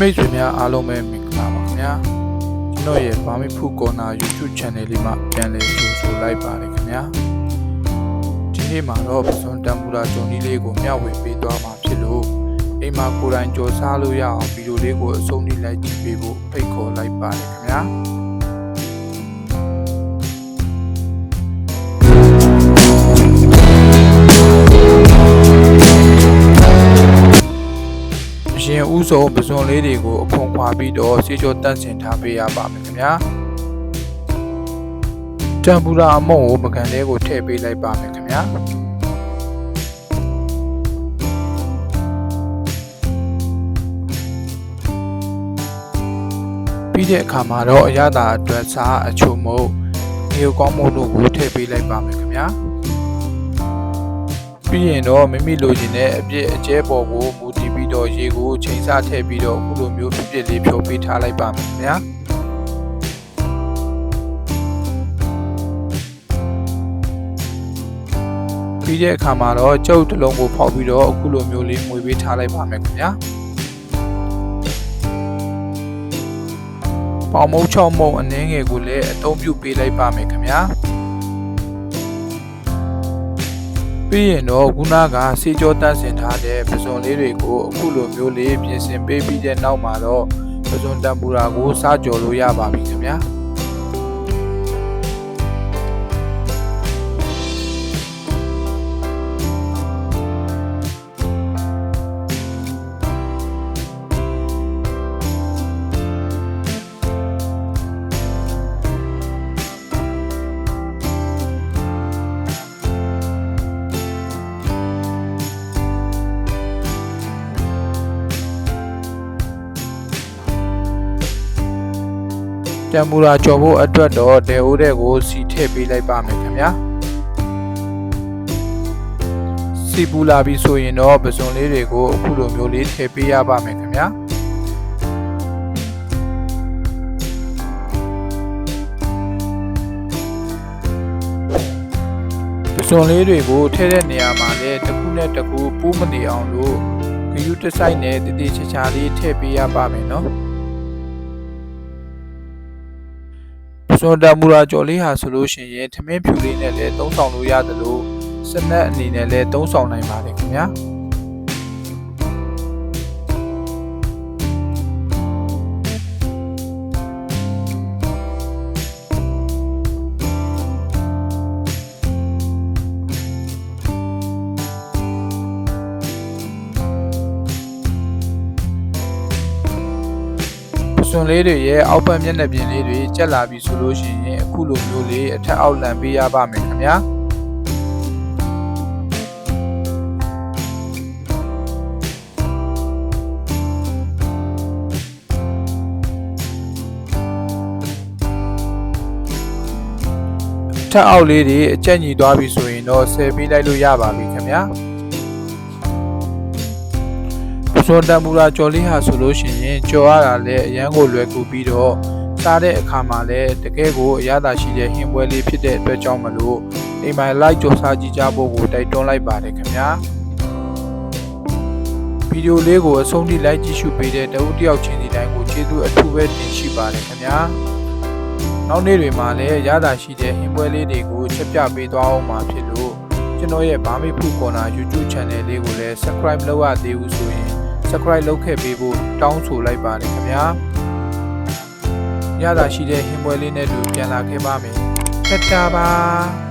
မိတ်ဆွေများအားလုံးပဲမင်္ဂလာပါခင်ဗျာကျွန်တော်ရဲ့ဘာမီဖူကော်နာ YouTube channel လေးမှာပြန်လည်ကြိုဆိုလိုက်ပါတယ်ခင်ဗျာဒီနေ့မှာတော့ပစွန်တမ်ပူရာဂျုံကြီးလေးကိုမျှဝေပေးသွားမှာဖြစ်လို့အိမ်မှာကိုယ်တိုင်ကြော်စားလို့ရအောင်ဗီဒီယိုလေးကိုအဆုံးထိလိုက်ကြည့်ပေးဖို့ဖိတ်ခေါ်လိုက်ပါတယ်ခင်ဗျာရှင်ဥဆုံးပစွန်လေးတွေကိုအခွန်ခွာပြီးတော့စေကျော်တန့်စင်ထားပေးရပါမယ်ခင်ဗျာတမ်ပူရာအမုံကိုပကံလေးကိုထည့်ပေးလိုက်ပါမယ်ခင်ဗျာပြီးတဲ့အခါမှာတော့အရသာအတွက်စားအချိုမုတ်ငရုတ်ကောင်းမုတ်တို့ကိုထည့်ပေးလိုက်ပါမယ်ခင်ဗျာပြီးရင်တော့မိမိလိုချင်တဲ့အပြည့်အကျဲပေါ်ကိုမူတည်ပြီးတော့ရေကိုချိန်ဆထည့်ပြီးတော့အခုလိုမျိုးပြည့်လေးဖြုတ်ပေးထားလိုက်ပါမယ်ခင်ဗျာပြီးတဲ့အခါမှာတော့ကြုတ်တစ်လုံးကိုဖောက်ပြီးတော့အခုလိုမျိုးလေးမှွေပေးထားလိုက်ပါမယ်ခင်ဗျာပေါင်မုတ်ချောင်းမုံအနှင်းငယ်ကိုလည်းအသုံးပြုပေးလိုက်ပါမယ်ခင်ဗျာပြီးရင်တော့ခုနကစေကျော်တန့်စင်ထားတဲ့ပစွန်လေးတွေကိုအခုလိုမျိုးလေးပြင်ဆင်ပေးပြီးတဲ့နောက်မှာတော့ပစွန်တမ်ပူရာကိုစားကြော်လို့ရပါပြီခင်ဗျာတမ်ပူရာကြော်ဖို့အတွက်တော့ဒဲအိုးတဲ့ကိုစီထည့်ပေးလိုက်ပါမယ်ခင်ဗျာစီပူလာပြီဆိုရင်တော့ပစွန်လေးတွေကိုအခုလိုမျိုးလေးထည့်ပေးရပါမယ်ခင်ဗျာပစွန်လေးတွေကိုထည့်တဲ့နေရာမှာလည်းတစ်ခုနဲ့တစ်ခုပိုးမနေအောင်လို့ဂရုတစိုက်နဲ့တည်တည်ချာချာလေးထည့်ပေးရပါမယ်နော်စွန်တမ်ပူရာကြော်လေးဟာဆိုလို့ရှိရင်ထမင်းဖြူလေးနဲ့လည်းသုံးဆောင်လို့ရတယ်လို့စနက်အနေနဲ့လည်းသုံးဆောင်နိုင်ပါတယ်ခင်ဗျာစွန်လေးတွေရဲ့အောက်ဘက်မျက်နှာပြင်လေးတွေကျက်လာပြီဆိုလို့ရှိရင်အခုလိုမျိုးလေးအထက်အောက်လန်ပေးရပါမယ်ခင်ဗျာထက်အောက်လေးတွေအကျက်ညီသွားပြီဆိုရင်တော့ဆယ်ပေးလိုက်လို့ရပါပြီခင်ဗျာစွန်တမ်ပူရာကြော်လေးဟာဆိုလို့ရှိရင်ကြော်ရတာလည်းအရန်ကိုလွယ်ကူပြီးတော့စားတဲ့အခါမှာလည်းတကယ်ကိုအရသာရှိတဲ့ဟင်းပွဲလေးဖြစ်တဲ့အတွက်ကြောင့်မလို့အိမ်မှာလိုက်ကြော်စားကြည့်ကြဖို့ကိုတိုက်တွန်းလိုက်ပါတယ်ခင်ဗျာဗီဒီယိုလေးကိုအဆုံးထိလိုက်ကြည့်ရှုပေးတဲ့တဦးတယောက်ချင်းစီတိုင်းကိုကျေးဇူးအထူးပဲတင်ရှိပါတယ်ခင်ဗျာနောက်နေ့တွေမှာလည်းအရသာရှိတဲ့ဟင်းပွဲလေးတွေကိုချက်ပြပေးသွားအောင်မှာဖြစ်လို့ကျွန်တော်ရဲ့ဘာမီဖူကော်နာ YouTube channel လေးကိုလည်း subscribe လုပ်ရသေးဘူးဆိုရင် subscribe လုပ်ခဲ့ပေးဖို့တောင်းဆိုလိုက်ပါတယ်ခင်ဗျာရတာရှိတဲ့ဟင်းပွဲလေးနဲ့တူပြန်လာခဲ့ပါမယ်ထပ်တာပါ